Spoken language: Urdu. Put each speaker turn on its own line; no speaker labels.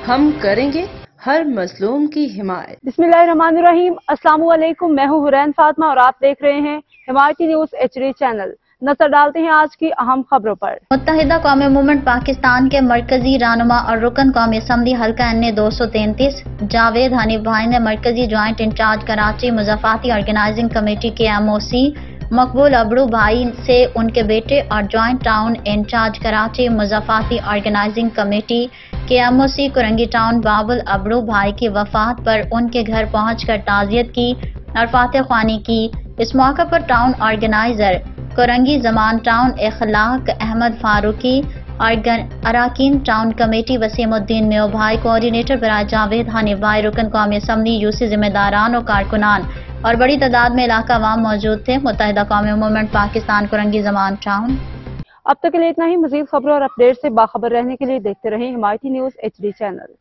ہم کریں گے ہر مظلوم کی حمایت۔
بسم اللہ الرحمن الرحیم۔ السلام علیکم، میں ہوں حرین فاطمہ اور آپ دیکھ رہے ہیں حمایتی نیوز HD چینل۔ نظر ڈالتے ہیں آج کی اہم خبروں پر۔
متحدہ قومی موومنٹ پاکستان کے مرکزی رہنما اور رکن قومی اسمبلی حلقہ NA 233 جاوید حنیف بھائی نے مرکزی جوائنٹ انچارج کراچی مضافاتی آرگنائزنگ کمیٹی کے MOC مقبول ابڑو بھائی سے ان کے بیٹے اور جوائنٹ ٹاؤن انچارج کراچی مضافاتی آرگنائزنگ کمیٹی کے MOC کرنگی ٹاؤن بابل ابڑو بھائی کی وفات پر ان کے گھر پہنچ کر تعزیت کی اور فاتح خوانی کی۔ اس موقع پر ٹاؤن آرگنائزر کرنگی زمان ٹاؤن اخلاق احمد فاروقی، اراکین ٹاؤن کمیٹی وسیم الدین میو بھائی، کوآرڈینیٹر برائے جاوید حنیف بھائی، رکن قومی اسمبلی UC ذمہ داران و کارکنان اور بڑی تعداد میں علاقہ عوام موجود تھے۔ متحدہ قومی موومنٹ پاکستان کرنگی زمان ٹاؤن۔
اب تک کے لیے اتنا ہی۔ مزید خبروں اور اپڈیٹ سے باخبر رہنے کے لیے دیکھتے رہیں حمایتی نیوز HD چینل۔